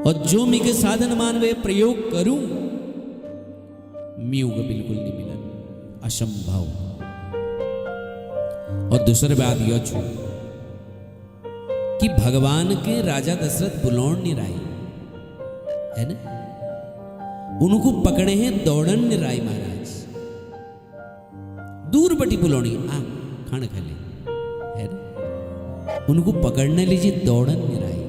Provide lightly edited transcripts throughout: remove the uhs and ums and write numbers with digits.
और जो मीके साधन मानवे प्रयोग करूं मी उगे बिल्कुल नहीं मिलन असंभव। और दूसरी बात यह छू कि भगवान के राजा दशरथ बुलौन नहीं राई है ना, उनको पकड़े हैं दौड़न ने राय महाराज दूर बटी बुलौनी आ खान खाले है ना, उनको पकड़ने लीजिए दौड़न ने राय।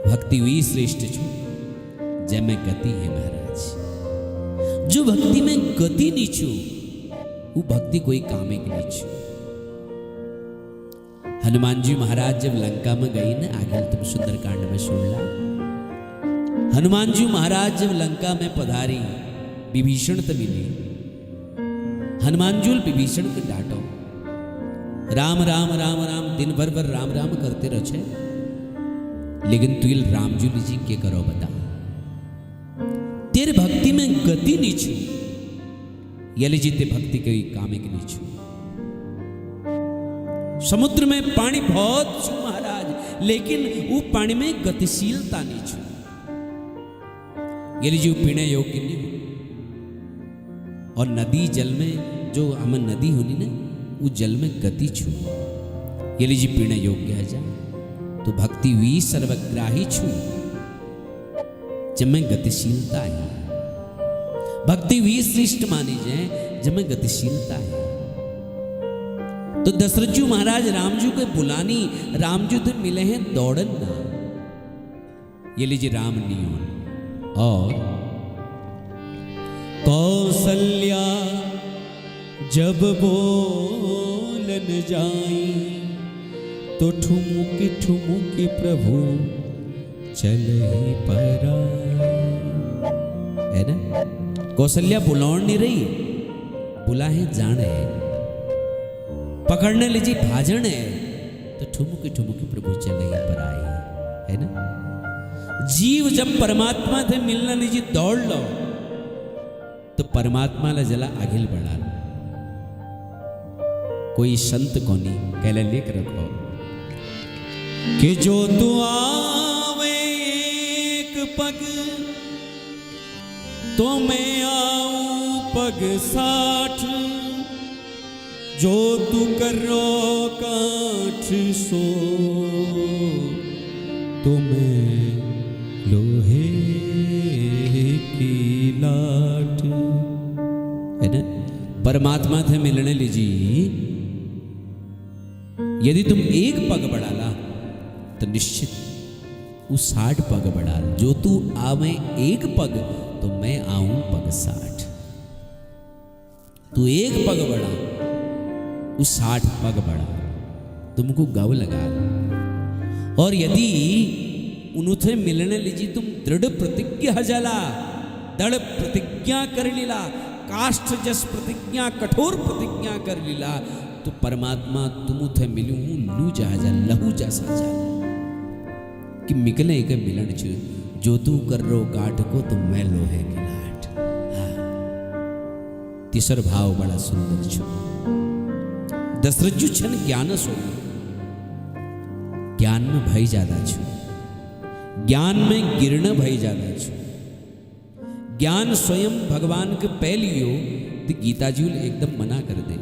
भक्ति हुई श्रेष्ठ छू जय में गति है महाराज। जो भक्ति में गति नहीं छू वो भक्ति कोई कामे की नहीं छू। हनुमान जी महाराज जब लंका में गई ना, आगे तुम सुंदरकांड में सुन ला। हनुमान जी महाराज जब लंका में पधारी विभीषण तो मिली, हनुमान जी विभीषण को डांटो राम राम राम राम दिन भर भर राम राम करते रहे, लेकिन तू राम जी जी के करो बता, तेरे भक्ति में गति नहीं छू, यली जीते भक्ति कोई कामे की नहीं छू। समुद्र में पानी बहुत छू महाराज, लेकिन वो पानी में गतिशीलता नहीं छू, यली जी पीने योग्य नहीं हो। और नदी जल में जो हम नदी होनी ना, वो जल में गति छू, यली जी पीने योग्य है जा। तो भक्ति वी सर्वग्राही छू जब में गतिशीलता है, भक्ति वी श्रेष्ठ मानी जाए जब में गतिशीलता है। तो दशरथ जी महाराज राम जी को बुलानी, राम जी तो मिले हैं दौड़न ना, ये लीजिए राम नियम। और कौसल्या जब बोलन जाई तो ठुमुक ठुमुक प्रभु चले परा, है ना। कौशल्या बुलाउन नहीं रही, बुला है जान है, पकड़ने लीजिए भाजन है, तो ठुमुक ठुमुक प्रभु चले ही पर आए, है ना। जीव जब परमात्मा से मिलना लीजिए दौड़ लो, तो परमात्मा ला जला आगिल बढ़ा लो। कोई संत कोनी कहले लेख रखो कि जो तू आवे एक पग तो मैं आऊं पग 60, जो तू करो काठ सो तो मैं लोहे की लाठ, है ना। परमात्मा से मिलने लीजिए, यदि तुम एक पग बढ़ाला तो निश्चित वो 60 पग बढ़ा। जो तू आवे एक पग तो मैं आऊं पग 60। तू एक पग बढ़ा, वो 60 पग बढ़ा, तुमको गव लगा। और यदि उनसे मिलने लीजिए तुम दृढ़ प्रतिज्ञा हजला, दृढ़ प्रतिज्ञा कर लीला, काष्ठ जस प्रतिज्ञा कठोर प्रतिज्ञा कर लीला, तो परमात्मा तुम थे मिलूं लू जा लहू जा साजा कि मिकले के मिलन छ, जो तू कर रो काठ को तो मैं लोहे की लाठ। हाँ। तीसर भाव बड़ा सुंदर छो। दशरथ जी छन ज्ञान सो, ज्ञान में भय ज्यादा छो, ज्ञान में गिरण भय ज्यादा छो। ज्ञान स्वयं भगवान के पहलियो तो गीता जी एकदम मना कर दे।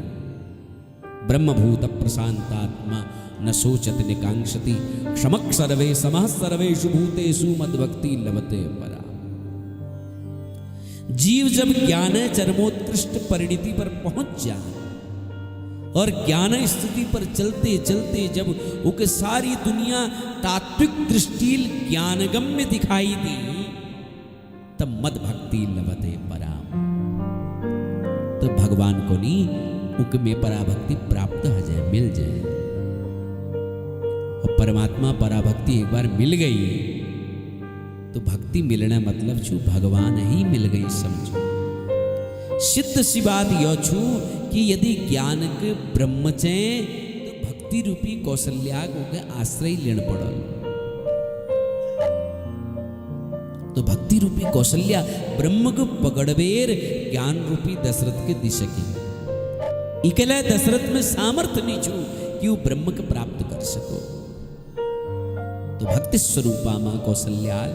ब्रह्मभूत प्रशांतात्मा न सोचत निकांक्षति, क्षमक सर्वे समः सर्वेषु भूतेषु मद्भक्ति लभते परा। जीव जब ज्ञान चरमोत्कृष्ट परिणति पर पहुंच जाए और ज्ञान स्थिति पर चलते चलते जब उके सारी दुनिया तात्विक दृष्टि ज्ञानगम्य दिखाई दी, तब मद भक्ति लभते परा। तो भगवान को नहीं उके में पराभक्ति प्राप्त हो जाए, मिल जाए। और परमात्मा पराभक्ति एक बार मिल गई तो भक्ति मिलना मतलब छू भगवान ही मिल गई समझो। सिद्ध सी बात यह छू कि यदि ज्ञान के ब्रह्म चे तो भक्ति रूपी कौशल्या को आश्रय लेना पड़ो। तो भक्ति रूपी कौशल्या ब्रह्म को पकड़वेर ज्ञान रूपी दशरथ के दिशकी। इकले दशरथ में सामर्थ्य नहीं छू कि वो ब्रह्म को प्राप्त कर सको। तो भक्ति स्वरूपा मां कौशल्याल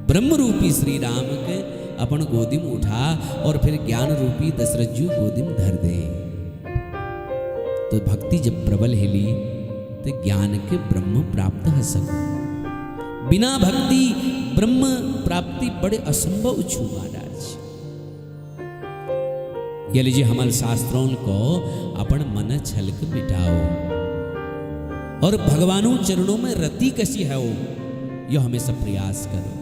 ब्रह्म रूपी श्री राम के अपन गोदी में उठा और फिर ज्ञान रूपी दशरथजू गोदी में धर दे। तो भक्ति जब प्रबल हिली तो ज्ञान के ब्रह्म प्राप्त हो सको। बिना भक्ति ब्रह्म प्राप्ति बड़े असंभव छू महाराज। ये लीजिए हमारे शास्त्रों को अपन मन छलक मिटाओ और भगवानों चरणों में रति कसी है वो, यो हमेशा प्रयास करो।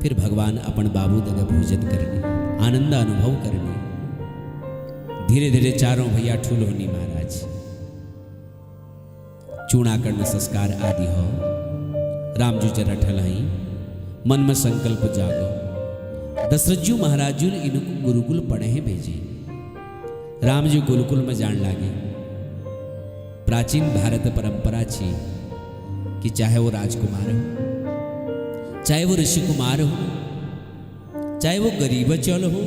फिर भगवान अपन बाबू दगा भोजन करने, आनंद अनुभव करने। धीरे धीरे चारों भैया ठूल होनी महाराज। चूड़ाकर्ण संस्कार आदि हो। रामजू जरा ठलाई मन में संकल्प जागो। दशरथजू महाराजू ने इनको गुरुकुल पढ़े हैं भेजे। रामजी गुरुकुल में जान लागे। प्राचीन भारत परंपरा थी कि चाहे वो राजकुमार हो, चाहे वो ऋषि कुमार हो, चाहे वो गरीब चल हो,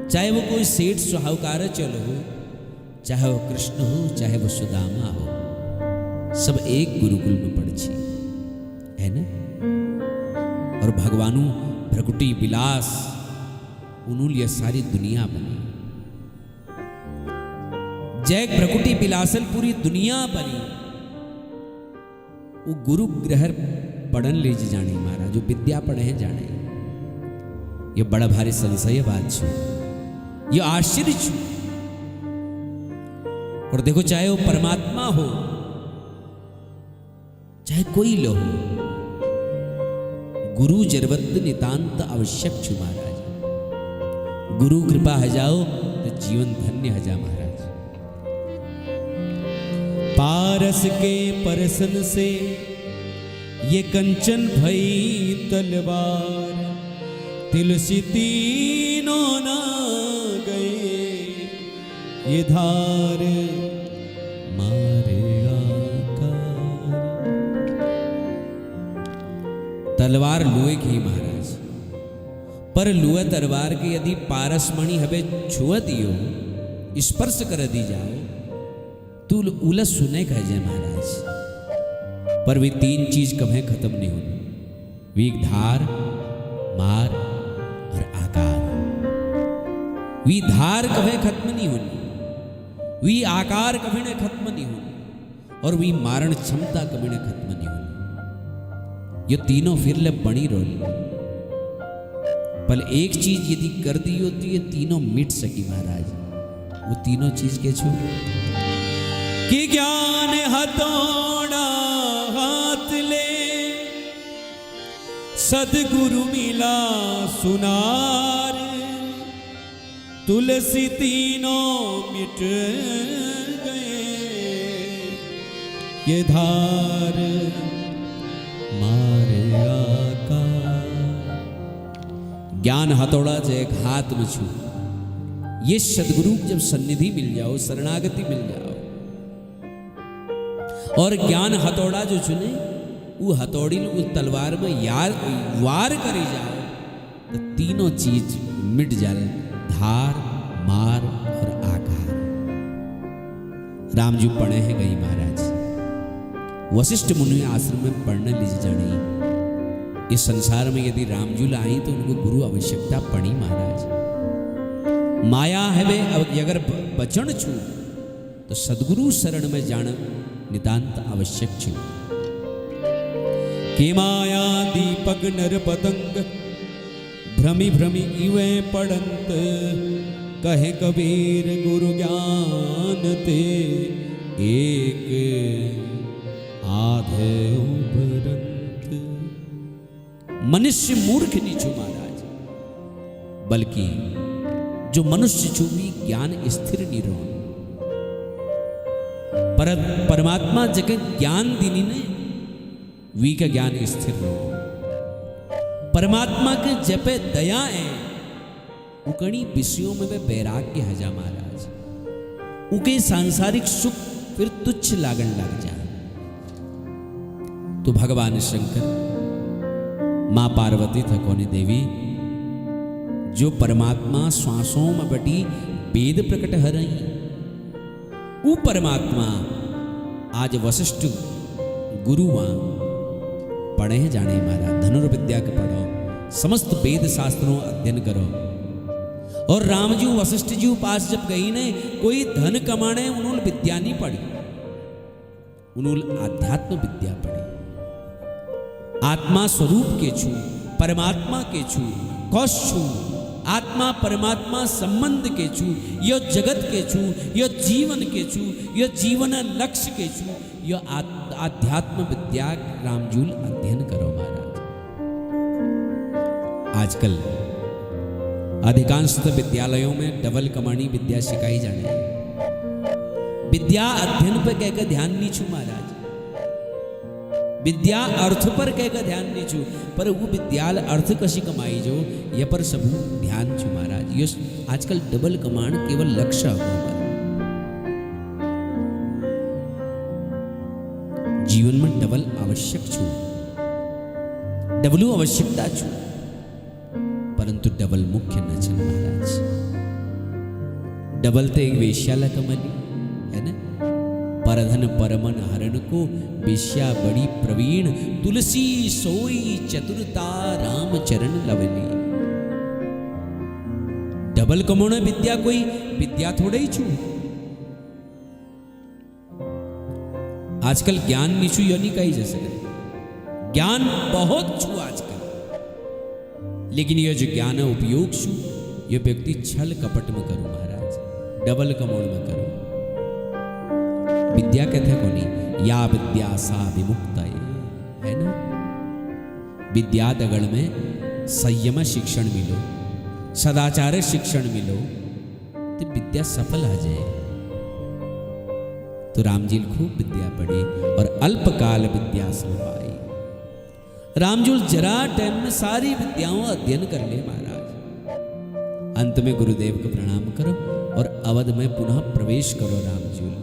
चाहे वो कोई सेठ साहूकार चल हो, चाहे वो कृष्ण हो, चाहे वो सुदामा हो, सब एक गुरुकुल में पढ़ छी है ना। और भगवानु भ्रकुटी विलास उन्होंने सारी दुनिया बनी। जय भ्रकुटी विलासल पूरी दुनिया बनी। वो गुरु ग्रह पढ़न ले जाने महाराज, जो विद्या पढ़े हैं जाने। ये बड़ा भारी संशय बात छू, ये आश्चर्य छू। और देखो चाहे वो परमात्मा हो, चाहे कोई लो हो, गुरु जरवत नितांत आवश्यक छू महाराज। गुरु कृपा है जाओ तो जीवन धन्य है जा महाराज। पारस के परसन से ये कंचन भई तलवार, तिलसी तीनों ना गए, ये धार मारे आकार। तलवार लोहे की महाराज, पर लोहे तलवार के यदि पारसमणि हवे छुआ दियो, स्पर्श कर दी जाओ तो उलस सुने कह जाए महाराज। पर वे तीन चीज कभी खत्म नहीं होनी। वी धार, मार और आकार। वी धार कभी खत्म नहीं होनी, वी आकार कभी ने खत्म नहीं होनी, और वी मारण क्षमता कभी ने खत्म नहीं होनी। ये तीनों फिर ले बनी रोली। पर एक चीज यदि कर दी हो तो ये तीनों मिट सकी महाराज। वो तीनों चीज के छू कि ज्ञान हथौड़ा हाथ ले, सदगुरु मिला सुनार, तुलसी तीनों मिट गए, ये धार मारे आकार। ज्ञान हथौड़ा जो एक हाथ में छू, ये सदगुरु जब सन्निधि मिल जाओ, शरणागति मिल जाओ, और ज्ञान हथौड़ा जो चुने वो हथौड़ी उस तलवार में यार वार करी जाओ तो तीनों चीज मिट जाए। धार, मार और आकार। रामजी पढ़े हैं गई महाराज। वशिष्ठ मुनि आश्रम में पढ़ने लीजिए जानी। इस संसार में यदि रामजू लाई तो उनको गुरु आवश्यकता पड़ी महाराज। माया है वे अगर बचन छू तो सदगुरु शरण में जाना नितांत आवश्यक छे। के माया दीपक नर पतंग, भ्रमी भ्रमी इवे पड़ंत, कहे कबीर गुरु ज्ञान ते, एक आधे उभरंत। मनुष्य मूर्ख नहीं छू महाराज, बल्कि जो मनुष्य छू भी ज्ञान स्थिर नहीं रहो। पर परमात्मा जगह ज्ञान दीनी ने वी का ज्ञान स्थिर रहो। परमात्मा के जपे दया है, उकणी विषयों में वे वैराग्य है जा महाराज। उके सांसारिक सुख फिर तुच्छ लागन लग जा। तो भगवान शंकर, मां पार्वती था कौनी देवी, जो परमात्मा श्वासों में बटी वेद प्रकट हो रही, वो परमात्मा आज वशिष्ठ गुरु वहां पढ़े जाने महाराज, धनुर्विद्या के पढ़ो, समस्त वेद शास्त्रों अध्ययन करो। और राम जी वशिष्ठ जी पास जब गई ने, कोई धन कमाने उन्होंने विद्या नहीं पढ़ी, उन्होंने आध्यात्म विद्या पढ़ी। आत्मा स्वरूप के छू, परमात्मा के छू, कौश छू, आत्मा परमात्मा संबंध के छू, यो जगत के छू, यो जीवन के छू, यो जीवन लक्ष्य के छू, यो आध्यात्म विद्या रामजूल अध्ययन करो महाराज। आजकल अधिकांश विद्यालयों में डबल कमानी विद्या सिखाई जाने, विद्या अध्ययन पर कहकर ध्यान नहीं छू महाराज, विद्या अर्थ पर कहकर ध्यान नहीं छू, पर वो विद्याल अर्थ कशी कमाई जो ये पर सब ध्यान छू महाराज। ये आजकल डबल कमाण केवल लक्ष्य हो, जीवन में डबल आवश्यक छू, डबलू आवश्यकता छू, परंतु डबल मुख्य न छन महाराज। डबल तो एक वेश्याला कमली है ना, परधन परमन हरण को वेश्या बड़ी प्रवीण, तुलसी सोई चतुरता राम चरण लवली। डबल कमाना विद्या कोई विद्या थोड़ा ही छू। आजकल ज्ञान निचू यो नहीं कही जा सकती, ज्ञान बहुत छू आजकल, लेकिन यह जो ज्ञान उपयोग छू ये व्यक्ति छल कपट में करो महाराज, डबल कमोड़ में करो। विद्या कहते कोनी या विद्या सा विमुक्त है ना, विद्या दगड़ में संयम शिक्षण मिलो, सदाचार शिक्षण मिलो तो विद्या सफल आ जाए। तो रामजी खूब विद्या पढ़ी और अल्पकाल विद्या पाई। रामजूल जरा टाइम में सारी विद्याओं अध्ययन कर ले महाराज। अंत में गुरुदेव को प्रणाम करो और अवध में पुनः प्रवेश करो रामजूल।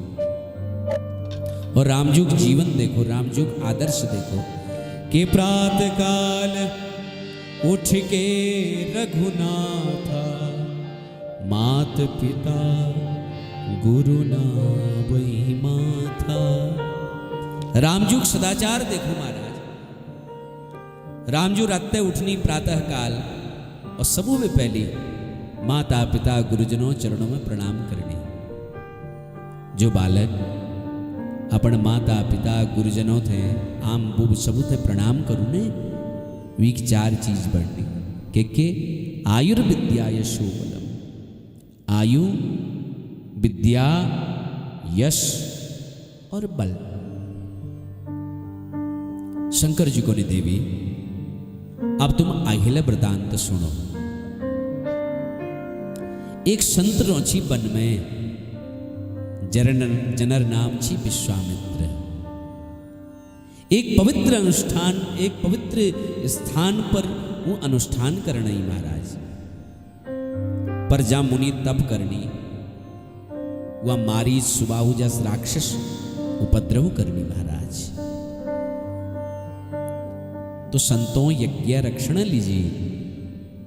और रामजुग जीवन देखो, रामजुग आदर्श देखो कि प्रातः काल उठ के रघुनाथा, मात पिता गुरु ना वही माथा। रामजुग सदाचार देखो महाराज। रामजू रात्ते उठनी प्रातः काल और सबू में पहले माता पिता गुरुजनों चरणों में प्रणाम करनी। जो बालक अपन माता पिता गुरुजनों थे आम बुब सबू थे प्रणाम करूँ ने, वीक चार चीज बढ़नी के आयुर्विद्या यशो बलम, आयु विद्या यश और बल। शंकर जी को ने देवी अब तुम अहिला वृतांत सुनो। एक संत रोची वन में जनर नाम छी विश्वामित्र। एक पवित्र अनुष्ठान, एक पवित्र स्थान पर वो अनुष्ठान करना ही महाराज, पर जा मुनि तप करनी, वह मारी सुबाहु जस राक्षस उपद्रव करनी महाराज। तो संतों यज्ञ रक्षण लीजिए,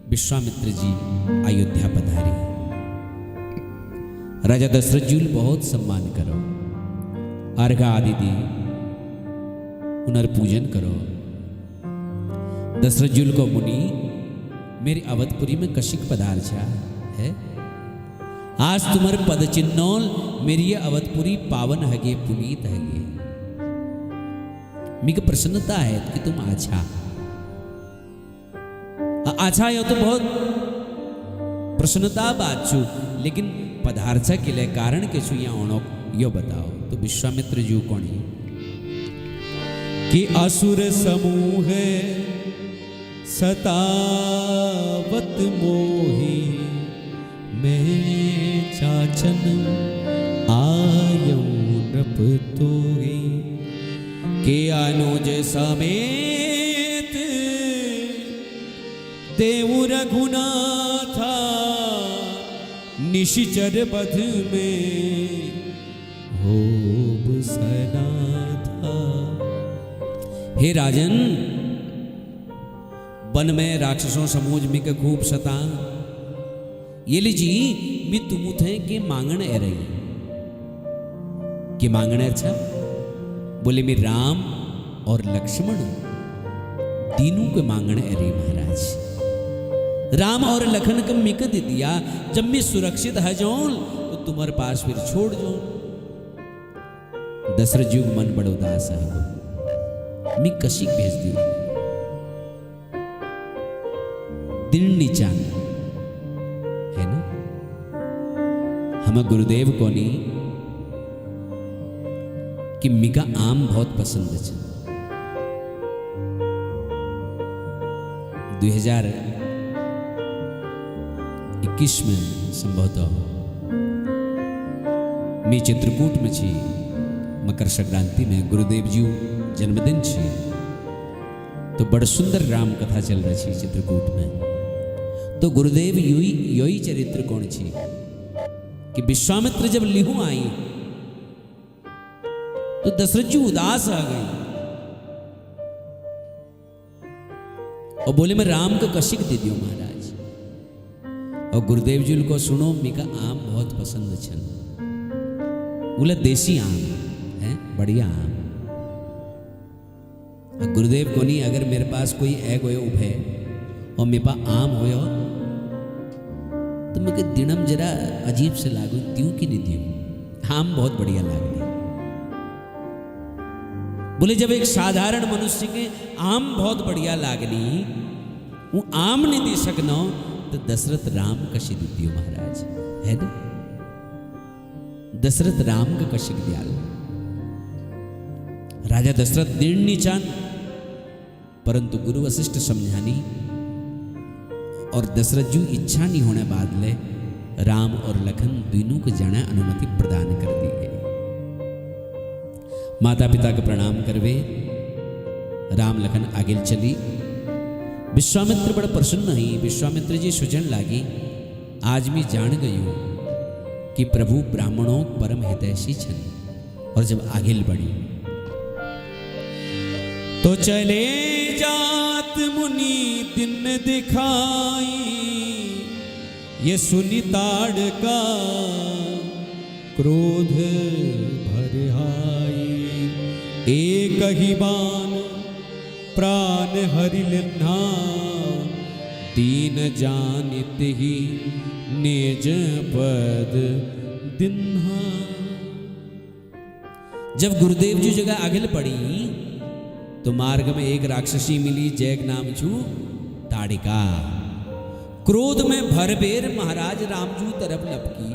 विश्वामित्र जी अयोध्या पधारे। राजा दशरथ जी बहुत सम्मान करो, अर्घ आदि दी, पुनर्पूजन करो। दशरथ जी को मुनि मेरी अवधपुरी में कशिक पधारछा है, आज तुम्हारे पद चिन्नौल मेरी ये अवधपुरी पावन हगे पुनीत हगे। मिक प्रसन्नता है कि तुम अच्छा यो तो बहुत प्रसन्नता बात छू, लेकिन पदार्थ के लिए कारण के छू या ओणो यो बताओ। तो विश्वामित्र जी कौन है कि असुर समूह सतावत मोही, मैं चाचन आयऊ नृप तोही, के अनुज समेत देव रघुनाथा, निशिचर बध में होब सनाथा। हे राजन, वन में राक्षसों समूह में के खूब सता, ये लीजी मी तुम थे के मांगण ए रही के मांगण अच्छा बोले मी राम और लक्ष्मण तीनों के मांगण अरे महाराज। राम और लखन का मिक दे दिया, जब मैं सुरक्षित है जाऊं तो तुम्हारे पास फिर छोड़ जाऊं। दशरथ जी मन बड़ा उदास है, मैं कशी भेज दी दिन नीचान है ना। हम गुरुदेव को नहीं कि मिका आम बहुत पसंद है। 2021 में संभवतः मैं चित्रकूट में छी, मकर संक्रांति में गुरुदेव जी जन्मदिन छी, तो बड़ सुंदर राम कथा चल रही थी चित्रकूट में। तो गुरुदेव यही चरित्र कौन छी कि विश्वामित्र जब लिहू आई तो दशरथ जी उदास आ गए और बोले मैं राम को कशिक दे दियो महाराज। और गुरुदेव जी को सुनो मिका आम बहुत पसंद छन, बोला देसी आम है बढ़िया आम। गुरुदेव को नहीं अगर मेरे पास कोई एग हो उभे और मेरे पास आम हो तो मुझे दिनम जरा अजीब से लागू त्यों कि नहीं दियो, आम बहुत बढ़िया लागने। बोले जब एक साधारण मनुष्य के आम बहुत बढ़िया लागनी वो आम नहीं दे सकना तो दशरथ राम कशी दी दियो महाराज है ना। दशरथ राम का कशिक दयाल राजा दशरथ दीन नीचान, परंतु गुरु वशिष्ठ समझानी और दशरथ जी इच्छा नहीं होने बाद ले राम और लखन दोनों को जाने अनुमति प्रदान कर दी गई। माता पिता का प्रणाम करवे राम लखन आगे चली। विश्वामित्र बड़ा प्रसन्न हुई। विश्वामित्र जी सुजन लागी, आज मैं जान गई हूं कि प्रभु ब्राह्मणों परम हितैषी छन। और जब आगे बढ़ी तो चले जात मुनि दिन दिखाई, ये सुनी ताड़का क्रोध भरहाई। एक ही बाण प्राण हरि लेना, दीन जानित ही निज पद दिन्हा। जब गुरुदेव जी जगह आगे पड़ी तो मार्ग में एक राक्षसी मिली, जैक नाम छू ताड़िका। क्रोध में भरपेर महाराज रामजू तरफ लपकी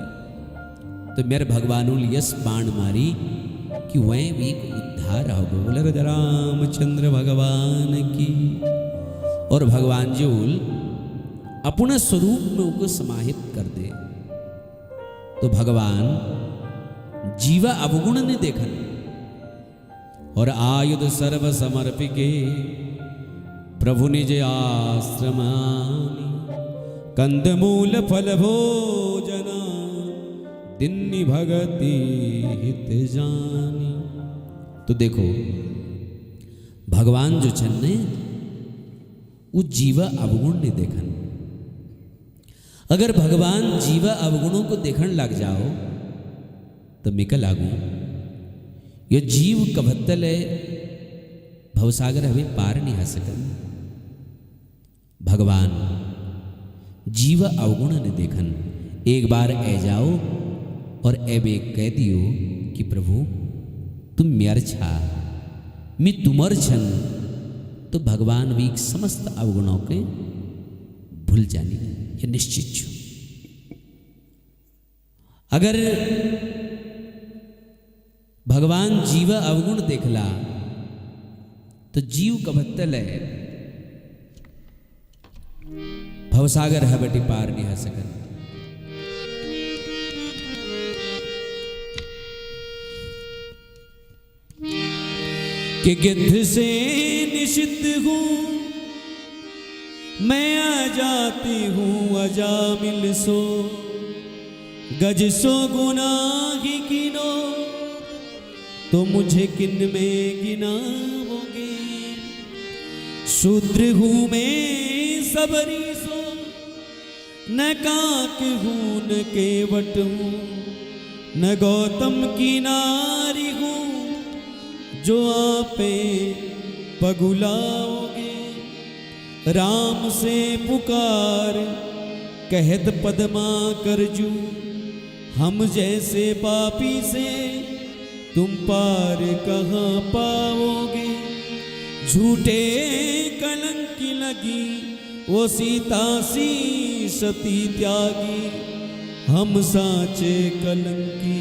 तो मेरे भगवानों यस बाण मारी कि वह भी उद्धार हो गो। बोले रामचंद्र भगवान की। और भगवान जी अपने स्वरूप में उनको समाहित कर दे तो भगवान जीवा अवगुण ने देखा और आयुध सर्व समर्पिके प्रभु निज आश्रमानि। कंदमूल फल भोजना दिन्नि भगति हित जानी। तो देखो भगवान जो छन्ने वो जीवा अवगुण ने देखन। अगर भगवान जीवा अवगुणों को देखने लग जाओ तो मिकल लागू ये जीव कभत्तल है भवसागर हमें पार नहीं आ सकन। भगवान जीवा अवगुण ने देखन। एक बार ए जाओ और एबे कह दियो कि प्रभु तुम म्यार छा मैं तुमर छन, तो भगवान भी समस्त अवगुणों के भूल जानी ये निश्चित छू। अगर भगवान जीवा अवगुण देखला तो जीव कभत्तल है भवसागर है बेटी पार नहीं आ सकन। कि गिद्ध से निषिद्ध हूं मैं आ जाती हूं अजामिल सो, गज सो गुनाही किनो तो मुझे किन में गिनाओगे। शूद्र हूं मैं सबरी सो न काक हूं न केवट हूं न गौतम की नारी हूं जो आपे पगुलाओगे। राम से पुकार कहत पदमा करजू, हम जैसे पापी से तुम पार कहाँ पाओगे। झूठे कलंक लगी वो सीता सी सती त्यागी, हम साचे कलंकी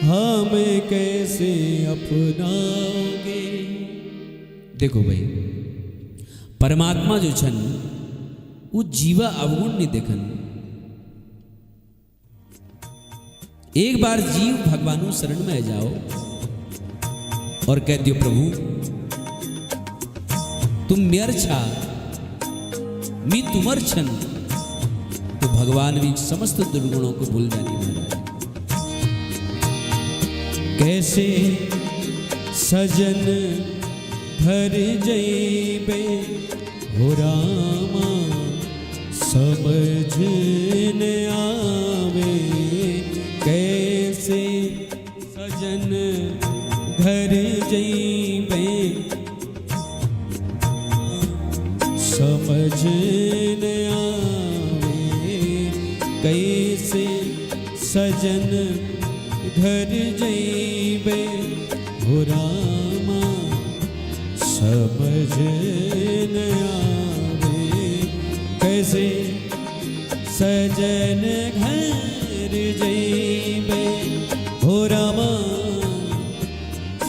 हमें कैसे अपनाओगे। देखो भाई, परमात्मा जो छन वो जीवा अवगुण नहीं देखन। एक बार जीव भगवानु शरण में जाओ और कह दियो प्रभु तुम मेर छा मी तुमर छन, तो भगवान भी समस्त दुर्गुणों को भूल जानी महाराज। कैसे सजन घर जइबे हो रामा, समझ न आवे। कैसे सजन घर जइबे समझ न आवे। कैसे सजन घर जइबे हो रामा, समझ न आवे। कैसे सजन घर जइबे हो रामा,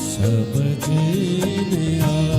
समझ न आवे।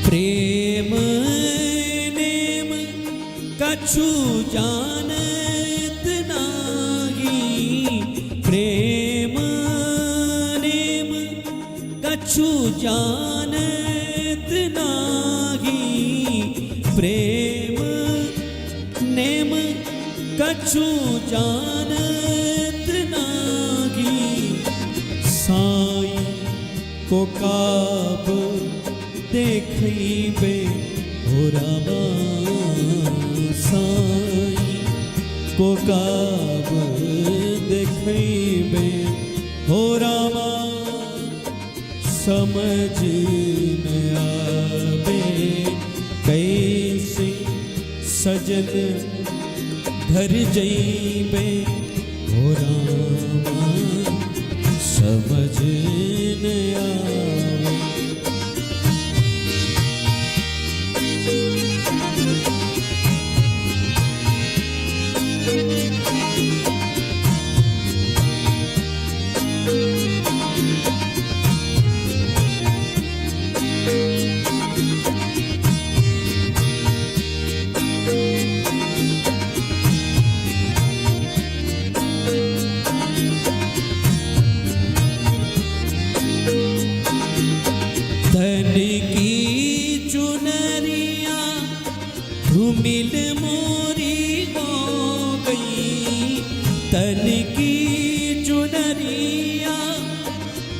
प्रेम नेम कछु जानत नाही, प्रेम नेम कछु जानत नाही। प्रेम नेम कछु जानत नाही। साईं को काब देखइबे हो रामा, साईं को काब देखइबे हो रामा, समझ न आवे। कैसे सजन घर जइबे हो रामा, समझ न आवे। धन की चुनरिया धूमिल मोरी हो गई। तन की चुनरिया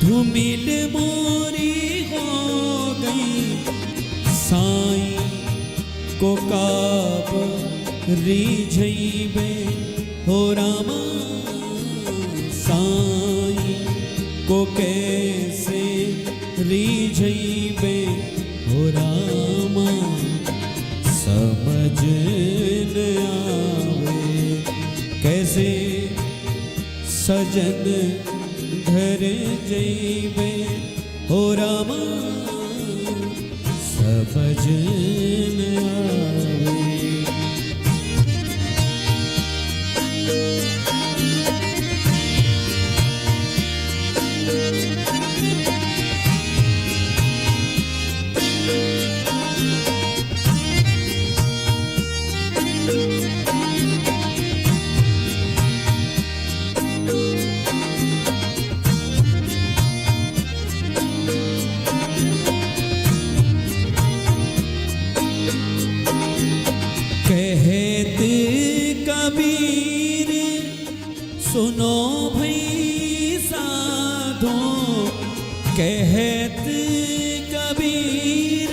धूमिल मोरी हो गई। साईं को काब रिझइबे हो रामा, साईं को कैसे रिझइबे हो रामा, समझ न आवे। कैसे सजन घर जइबे हो रामा, समझ न आवे। सुनो भई साधो कहत कबीर,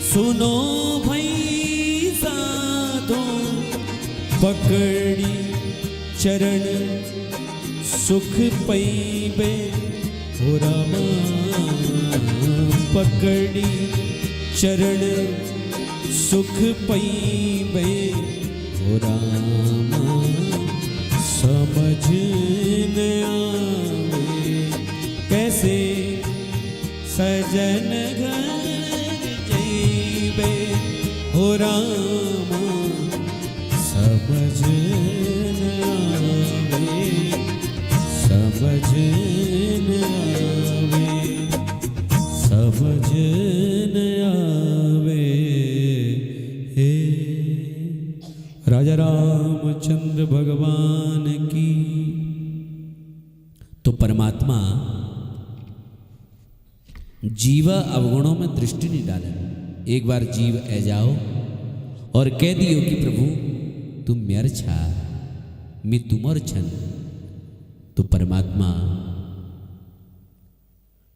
सुनो भई साधो पकड़ी चरण सुख पैबे हो रामा, पकड़ी चरण सुख पैबे हो रामा, समझ न आवे कैसे सजन घर जैबे हो रामा, समझ न आवे, समझ न आवे, समझ न आवे। हे राजा रामचंद्र भगवान की। तो परमात्मा जीवा अवगुणों में दृष्टि नहीं डाले। एक बार जीव ए जाओ और कह दियो कि प्रभु तुम मेर छा, मैं तुमर छन, तो परमात्मा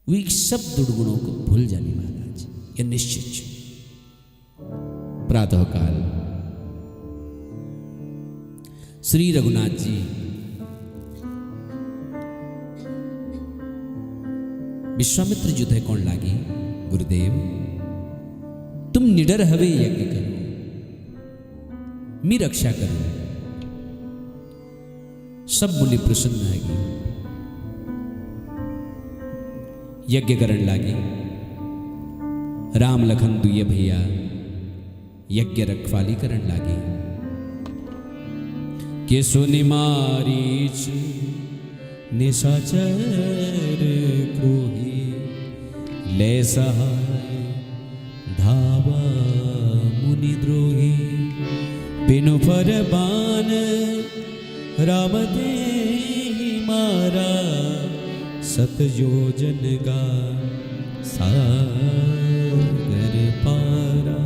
वे सब दुर्गुणों को भूल जाने महाराज, यह निश्चित। प्रातः काल श्री रघुनाथ जी विश्वामित्र युद्ध कौन लागी, गुरुदेव तुम निडर हवे यज्ञ करो, मी रक्षा करो। सब मुनि प्रसन्न है, यज्ञ करण लागे। राम लखन दुए भैया यज्ञ रखवाली करण लागे। के सुनि मारीच निशाचर क्रोही, ले सहाय धावा मुनि द्रोही। बिनु फर बान राम देहि मारा, सत योजन गा सागर पारा।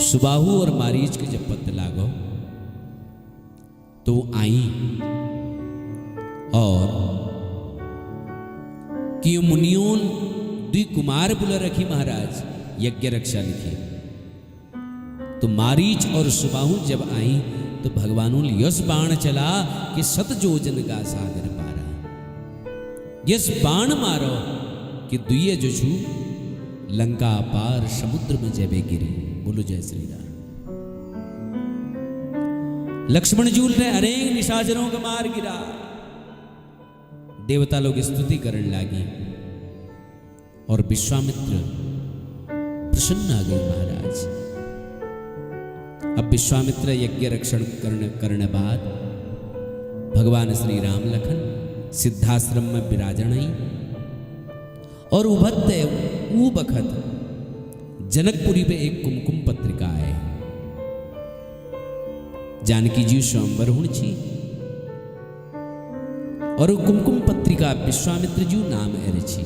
सुबाहु और मारीच के जब पत्त लागो तो आई और कि मुनियों दुई कुमार बुला रखी महाराज, यज्ञ रक्षा लिखी। तो मारीच और सुबाहु जब आई तो भगवानों यस बाण चला कि सत जोजन का सागर पारा। यस बाण मारो कि दुए जो छू लंका पार समुद्र में जबे गिरी। बोलो जय श्री राम। लक्ष्मण जूल ने अनेक निशाचरों का मार गिरा। देवता लोग स्तुति करने लागी और विश्वामित्र प्रसन्न आ गए महाराज। अब विश्वामित्र यज्ञ रक्षण करने बाद भगवान श्री राम लखन सिद्धाश्रम में विराजन आई और उभते ऊ बखत जनकपुरी पे एक कुमकुम पत्रिका है। जानकी जी स्वयंवर हुण छी और कुमकुम पत्रिका विश्वामित्र जी नाम एर छी।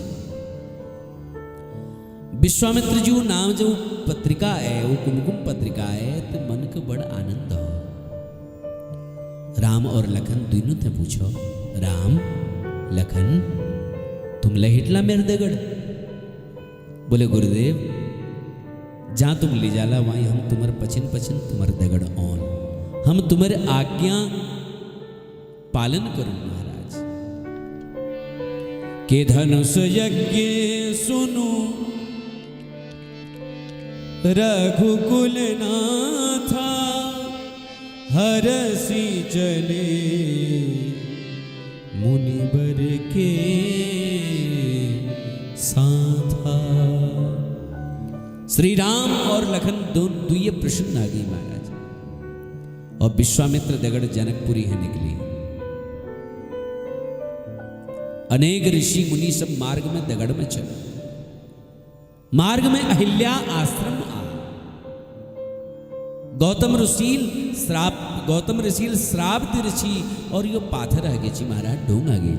विश्वामित्र जी नाम जो पत्रिका है वो कुमकुम पत्रिका है तो मन को बड़ा आनंद हो। राम और लखन दोनों थे पूछो, राम लखन तुम लहिटला मेरे दगड़। बोले गुरुदेव जहां तुम ले जाला वहीं हम तुम्हारे पचिन पचिन तुम्हारे दगड़ ऑन, हम तुम्हारे आज्ञा पालन करूं महाराज। के धनुष यज्ञ सुनु रघुकुल नाथा, हरसी चले मुनिवर के साथा। श्री राम और लखन दुए प्रसन्न आ गई महाराज और विश्वामित्र दगड़ जनकपुरी है निकली। अनेक ऋषि मुनि सब मार्ग में दगड़ में चले। मार्ग में अहिल्या आश्रम आ। गौतम ऋषि श्राप दी ऋषि और यो पाथर आ गए महाराज, ढोंग आ गए।